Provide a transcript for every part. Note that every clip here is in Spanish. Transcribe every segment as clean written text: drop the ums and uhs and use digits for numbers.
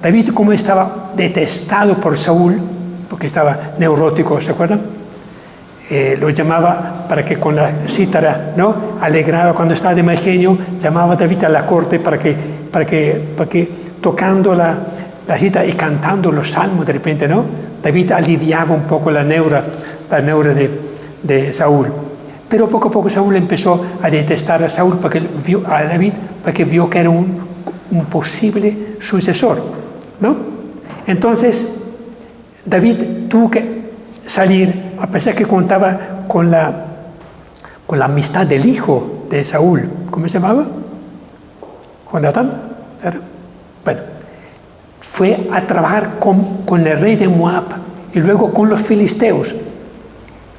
David, como estaba detestado por Saúl, porque estaba neurótico, ¿se acuerdan? Lo llamaba para que con la cítara, ¿no? Alegraba cuando estaba de mal genio, llamaba a David a la corte para que tocando la cítara y cantando los salmos de repente, ¿no? David aliviaba un poco la neura de Saúl. Pero poco a poco Saúl empezó a detestar a David porque vio que era un posible sucesor, ¿no? Entonces David tuvo que salir, a pesar que contaba con la amistad del hijo de Saúl. ¿Cómo se llamaba? Jonatán. Bueno, fue a trabajar con el rey de Moab y luego con los filisteos.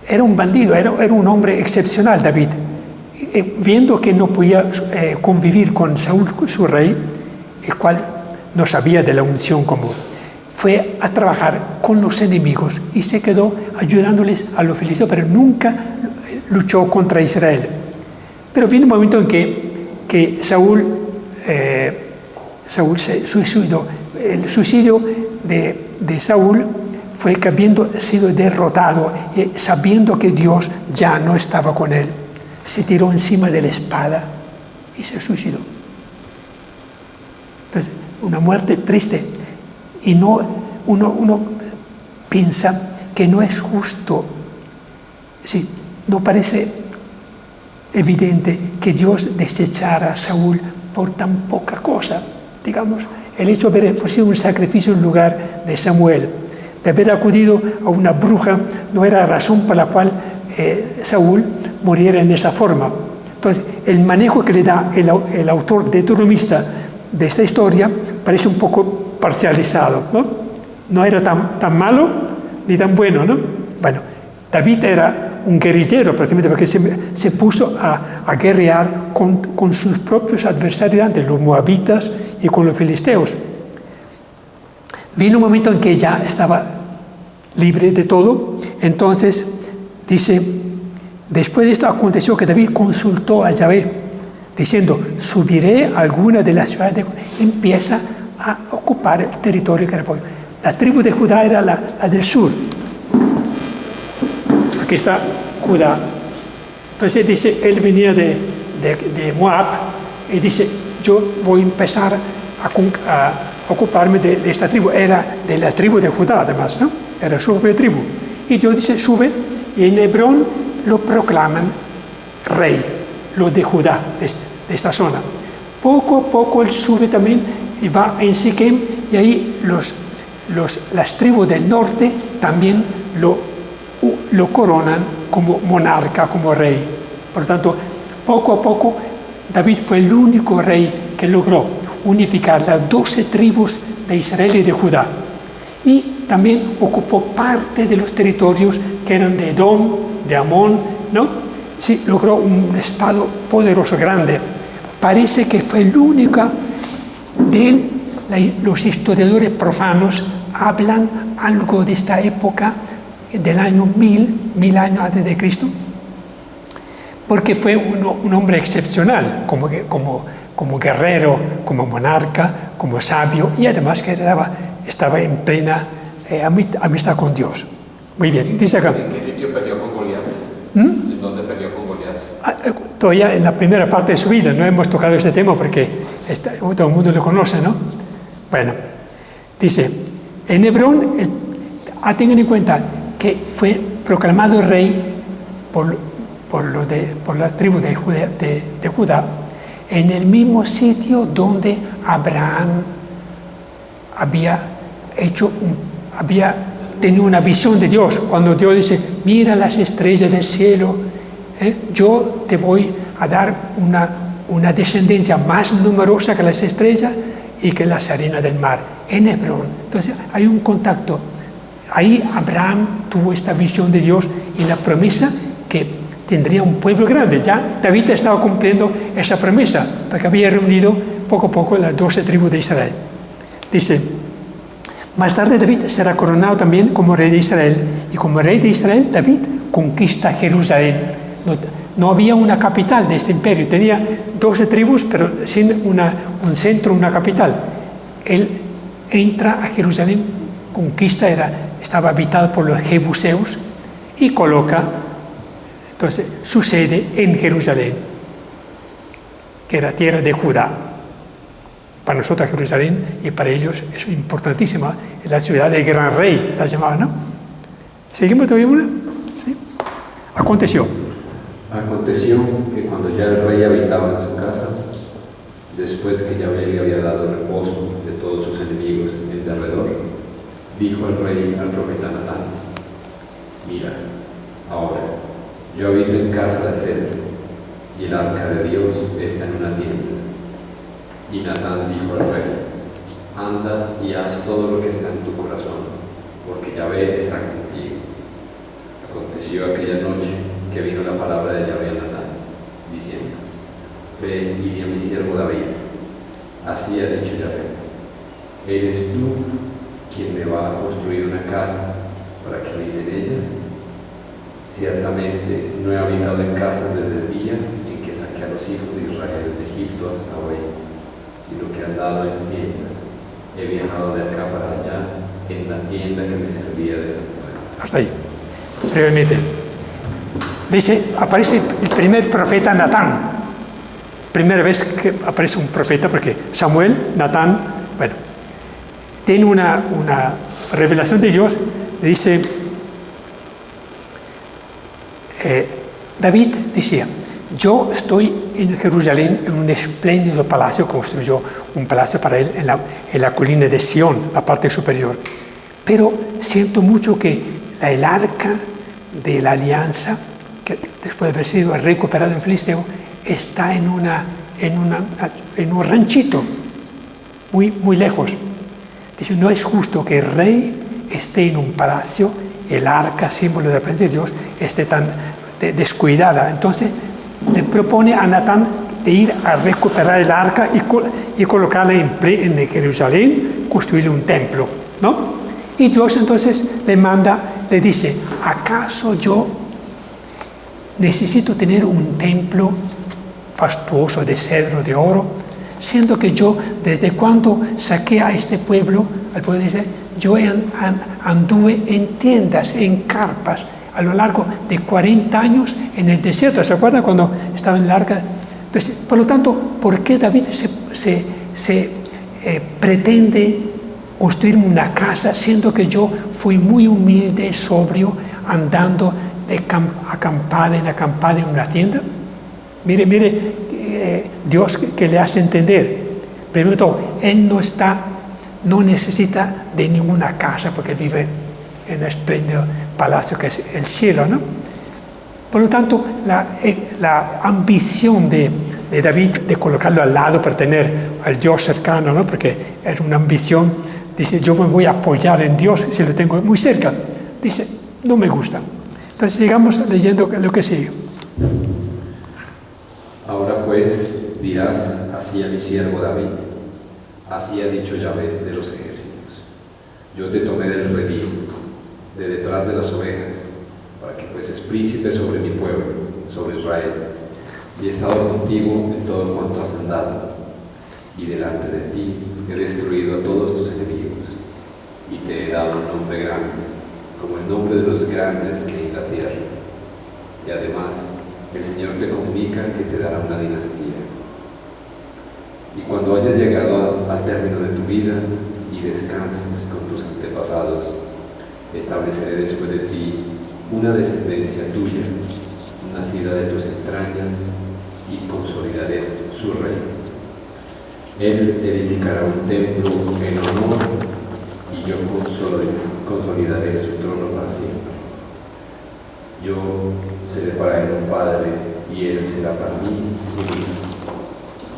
Era un bandido, era un hombre excepcional, David. Viendo que no podía convivir con Saúl, su rey, el cual no sabía de la unción común, fue a trabajar con los enemigos y se quedó ayudándoles a los filisteos, pero nunca luchó contra Israel. Pero viene un momento en que Saúl se suicidó. El suicidio de Saúl fue que, habiendo sido derrotado, sabiendo que Dios ya no estaba con él, se tiró encima de la espada y se suicidó. Entonces, una muerte triste. Y uno piensa que no es justo, sí, no parece evidente que Dios desechara a Saúl por tan poca cosa. Digamos, el hecho de haber ofrecido un sacrificio en lugar de Samuel, de haber acudido a una bruja, no era razón por la cual Saúl muriera en esa forma. Entonces, el manejo que le da el autor deuteronomista de esta historia parece un poco parcializado, ¿no? No era tan malo ni tan bueno, ¿no? Bueno, David era un guerrillero prácticamente porque se puso a guerrear con sus propios adversarios antes, los moabitas y con los filisteos. Vino un momento en que ya estaba libre de todo, entonces dice, después de esto aconteció que David consultó a Yahvé, diciendo, subiré a alguna de las ciudades, empieza a ocupar el territorio que era por... La tribu de Judá era la del sur. Aquí está Judá. Entonces dice, él venía de Moab y dice, yo voy a empezar a ocuparme de esta tribu. Era de la tribu de Judá además, ¿no? Era su propia tribu. Y Dios dice, sube, y en Hebrón lo proclaman rey, lo de Judá, de esta zona. Poco a poco él sube también y va en Siquem, y ahí las tribus del norte también lo coronan como monarca, como rey. Por lo tanto, poco a poco, David fue el único rey que logró unificar las 12 tribus de Israel y de Judá. Y también ocupó parte de los territorios que eran de Edom, de Amón, ¿no? Sí, logró un estado poderoso, grande. Parece que fue el único de él. Los historiadores profanos hablan algo de esta época del año 1000 años antes de Cristo, porque fue un hombre excepcional, como guerrero, como monarca, como sabio, y además que estaba en plena amistad con Dios. Muy bien, dice acá. ¿En qué sitio perdió con Goliat? ¿En dónde perdió con Goliat? Todavía en la primera parte de su vida, no hemos tocado este tema porque todo el mundo lo conoce, ¿no? Bueno, dice, en Hebrón, tengan en cuenta que fue proclamado rey por la tribu de Judá, en el mismo sitio donde Abraham había tenido una visión de Dios, cuando Dios dice, mira las estrellas del cielo, yo te voy a dar una descendencia más numerosa que las estrellas y que las arenas del mar, en Hebrón. Entonces hay un contacto. Ahí Abraham tuvo esta visión de Dios y la promesa que tendría un pueblo grande. Ya David estaba cumpliendo esa promesa, porque había reunido poco a poco las 12 tribus de Israel. Dice, más tarde David será coronado también como rey de Israel, y como rey de Israel David conquista Jerusalén. No había una capital de este imperio, tenía 12 tribus, pero sin un centro, una capital. entra a Jerusalén, conquista, estaba habitado por los jebuseos y coloca entonces su sede en Jerusalén, que era tierra de Judá. Para nosotros Jerusalén y para ellos es importantísima, es la ciudad del gran rey, la llamaban, ¿no? ¿Seguimos todavía una? ¿Sí? Aconteció Que cuando ya el rey habitaba en su casa, después que Yahvé le había dado reposo de todos sus enemigos en derredor, dijo el rey al profeta Natán: mira, ahora, yo habito en casa de cedro, y el arca de Dios está en una tienda. Y Natán dijo al rey: anda y haz todo lo que está en tu corazón, porque Yahvé está contigo. Aconteció aquella noche que vino la palabra de Yahvé a Natán, diciendo: ve y di a mi siervo David, así ha dicho Yahvé: ¿eres tú quien me va a construir una casa para que habite en ella? Ciertamente no he habitado en casa desde el día en que saqué a los hijos de Israel de Egipto hasta hoy, sino que he andado en tienda, he viajado de acá para allá en la tienda que me servía de santuario. Hasta ahí, brevemente. Dice, aparece el primer profeta Natán. Primera vez que aparece un profeta, porque Samuel, Natán, bueno, tiene una revelación de Dios. Le dice, David decía: yo estoy en Jerusalén en un espléndido palacio, construyó un palacio para él en la colina de Sión, la parte superior. Pero siento mucho que el arca de la alianza, que después de haber sido recuperado en Filisteo, está en un ranchito, muy lejos. Dice, no es justo que el rey esté en un palacio, el arca, símbolo de la presencia de Dios, esté tan descuidada. Entonces le propone a Natán de ir a recuperar el arca y colocarla en Jerusalén, construirle un templo, ¿no? Y Dios entonces le dice, ¿acaso yo necesito tener un templo fastuoso de cedro, de oro? Siendo que yo, desde cuando saqué a este pueblo, al pueblo de Israel, yo anduve en tiendas, en carpas, a lo largo de 40 años en el desierto. ¿Se acuerdan cuando estaba en el arca? Entonces, por lo tanto, ¿por qué David se pretende construir una casa, siendo que yo fui muy humilde, sobrio, andando de acampada en una tienda? Mire, Dios que le hace entender. Primero todo, él no necesita de ninguna casa porque vive en el espléndido palacio que es el cielo, ¿no? Por lo tanto, la ambición de David de colocarlo al lado para tener al Dios cercano, ¿no? Porque es una ambición, dice, yo me voy a apoyar en Dios si lo tengo muy cerca. Dice, no me gusta. Entonces llegamos leyendo lo que sigue. Ahora pues dirás así a mi siervo David: así ha dicho Yahvé de los ejércitos: yo te tomé del redil, de detrás de las ovejas, para que fueses príncipe sobre mi pueblo, sobre Israel, y he estado contigo en todo cuanto has andado, y delante de ti he destruido a todos tus enemigos, y te he dado un nombre grande, como el nombre de los grandes que hay en la tierra. Y además, el Señor te comunica que te dará una dinastía. Y cuando hayas llegado al término de tu vida y descanses con tus antepasados, estableceré después de ti una descendencia tuya, nacida de tus entrañas, y consolidaré su reino. Él edificará un templo en honor, y yo consolidaré su trono para siempre. Yo seré para él un padre, y él será para mí un hijo.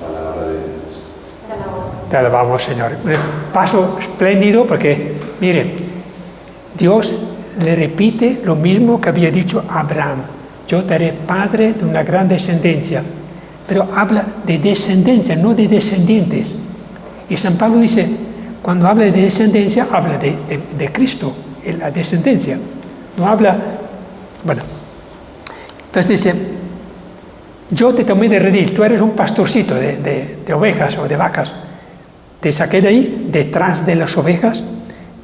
Palabra de Dios. Te alabamos, Señor. Un paso espléndido porque, mire, Dios le repite lo mismo que había dicho a Abraham. Yo te haré padre de una gran descendencia. Pero habla de descendencia, no de descendientes. Y San Pablo dice, cuando habla de descendencia, habla de Cristo, la descendencia. No habla, bueno. Entonces dice, yo te tomé de redil, tú eres un pastorcito de ovejas o de vacas. te saqué de ahí, detrás de las ovejas,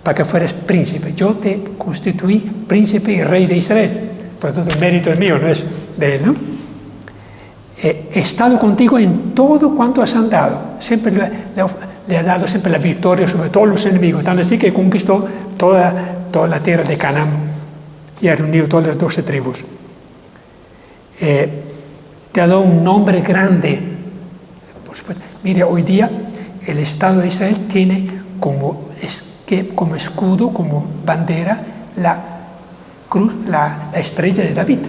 para que fueras príncipe. Yo te constituí príncipe y rey de Israel. Por lo tanto, el mérito es mío, no es de él, ¿no? He estado contigo en todo cuanto has andado. Siempre le ha dado siempre la victoria sobre todos los enemigos. Tan así que conquistó toda la tierra de Canaán y ha reunido todas las 12 tribus. Te ha dado un nombre grande. Por supuesto, mire, hoy día el Estado de Israel tiene como escudo, como bandera, la cruz, la estrella de David.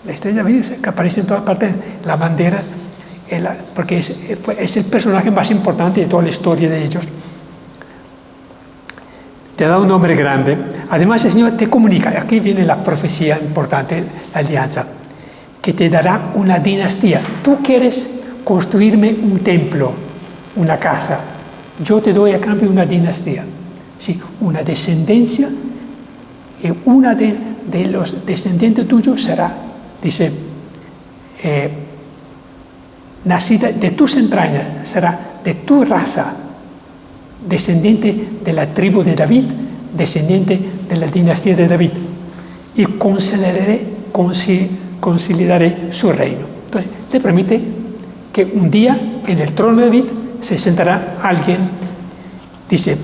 La estrella de David que aparece en todas partes, las banderas, porque es el personaje más importante de toda la historia de ellos. Te ha dado un nombre grande. Además, el Señor te comunica, aquí viene la profecía importante, la alianza, que te dará una dinastía. Tú quieres construirme un templo, una casa. Yo te doy a cambio una dinastía. Sí, una descendencia, y una de los descendientes tuyos será, dice, nacida de tus entrañas, será de tu raza, descendiente de la tribu de David, descendiente de la dinastía de David, y consolidaré su reino. Entonces, le permite que un día en el trono de David se sentará alguien, dice,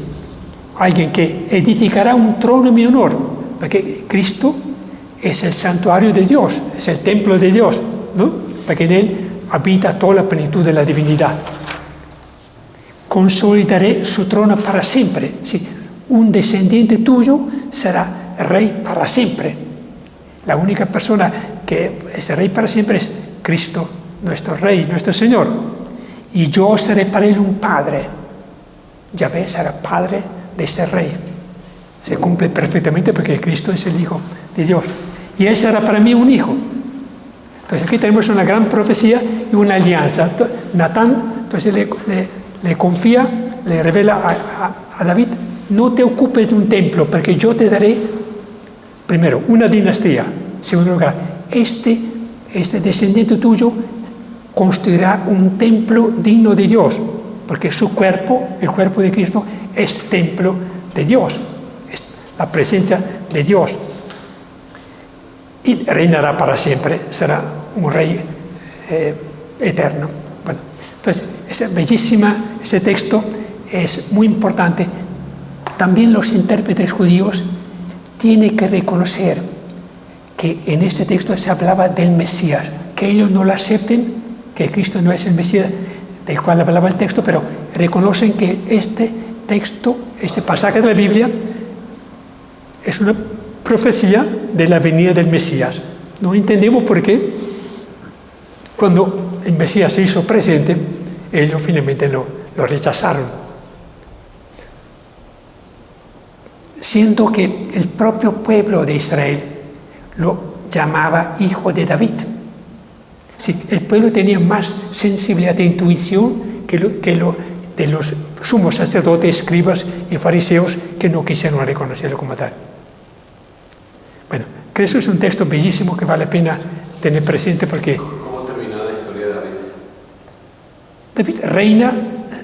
alguien que edificará un trono en mi honor, porque Cristo es el santuario de Dios, es el templo de Dios, ¿no? Porque en él habita toda la plenitud de la divinidad. Consolidaré su trono para siempre. Sí, un descendiente tuyo será rey para siempre. La única persona que es rey para siempre es Cristo, nuestro Rey, nuestro Señor. Y yo seré para él un padre. Yahvé será padre de ese rey. Se cumple perfectamente porque Cristo es el Hijo de Dios. Y él será para mí un hijo. Entonces aquí tenemos una gran profecía y una alianza. Natán, entonces le confía, le revela a David, no te ocupes de un templo, porque yo te daré, primero, una dinastía. En segundo lugar, este descendiente tuyo construirá un templo digno de Dios, porque su cuerpo, el cuerpo de Cristo, es templo de Dios, es la presencia de Dios. Y reinará para siempre, será un rey eterno. Bueno, entonces, ese texto es muy importante. También los intérpretes judíos tienen que reconocer que en ese texto se hablaba del Mesías, que ellos no lo acepten, que Cristo no es el Mesías del cual hablaba el texto, pero reconocen que este texto, este pasaje de la Biblia, es una profecía de la venida del Mesías. No entendemos por qué, cuando el Mesías se hizo presente, ellos finalmente lo rechazaron. Siendo que el propio pueblo de Israel lo llamaba hijo de David. Sí, el pueblo tenía más sensibilidad de intuición que de los sumos sacerdotes, escribas y fariseos que no quisieron reconocerlo como tal. Bueno, creo que eso es un texto bellísimo que vale la pena tener presente porque... ¿Cómo terminó la historia de David? David reina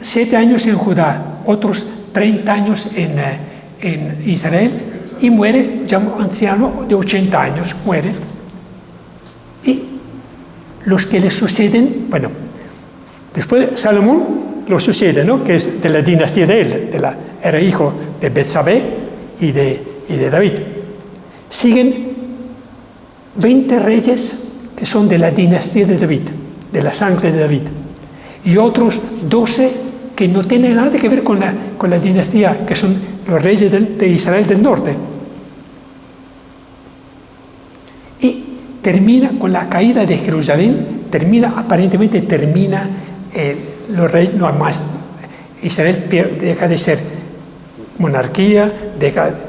7 años en Judá, otros 30 años en Israel y muere ya anciano de 80 años, muere. Y los que le suceden, bueno, después Salomón lo sucede, ¿no? Que es de la dinastía de él, era hijo de Betsabé y de David. Siguen 20 reyes que son de la dinastía de David, de la sangre de David, y otros 12 que no tienen nada que ver con la dinastía, que son los reyes de Israel del norte. Y termina con la caída de Jerusalén, aparentemente termina los reyes, no más, Israel deja de ser monarquía,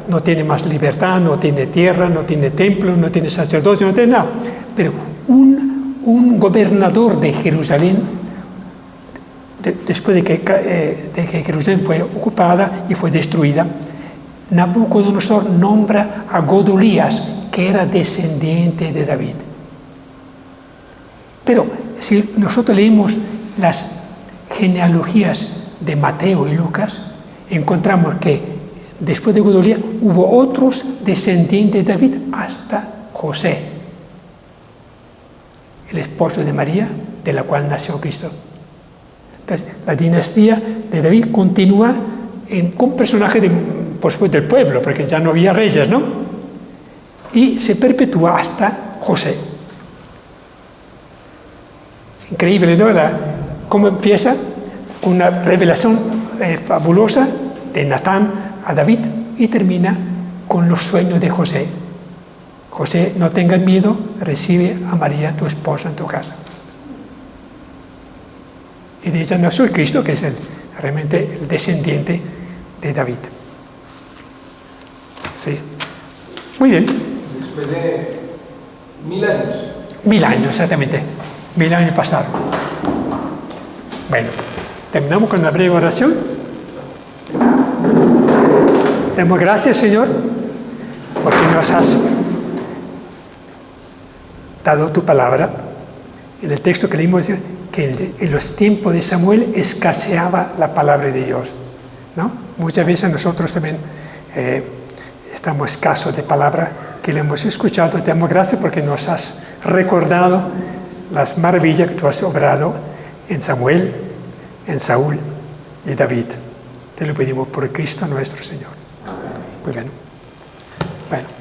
no tiene más libertad, no tiene tierra, no tiene templo, no tiene sacerdocio, no tiene nada. Pero un gobernador de Jerusalén, después de que Jerusalén fue ocupada y fue destruida, Nabucodonosor nombra a Godolías, que era descendiente de David. Pero si nosotros leemos genealogías de Mateo y Lucas, encontramos que después de Godolia hubo otros descendientes de David hasta José, el esposo de María, de la cual nació Cristo. Entonces, la dinastía de David continúa con personajes, por supuesto, del pueblo, porque ya no había reyes, ¿no? Y se perpetúa hasta José. Increíble, ¿no? Cómo empieza con una revelación fabulosa de Natán a David y termina con los sueños de José. José, no tengas miedo, recibe a María, tu esposa, en tu casa. Y de ella nació el Cristo, que es realmente el descendiente de David. Sí. Muy bien. Después de 1000 años. 1000 años, exactamente. 1000 años pasaron. Bueno, terminamos con una breve oración. Te damos gracias, Señor, porque nos has dado tu palabra. En el texto que leímos dice que en los tiempos de Samuel escaseaba la palabra de Dios, ¿no? Muchas veces nosotros también estamos escasos de palabra que le hemos escuchado. Te damos gracias porque nos has recordado las maravillas que tú has obrado en Samuel, en Saúl y David. Te lo pedimos por Cristo nuestro Señor. Muy bien. Bueno.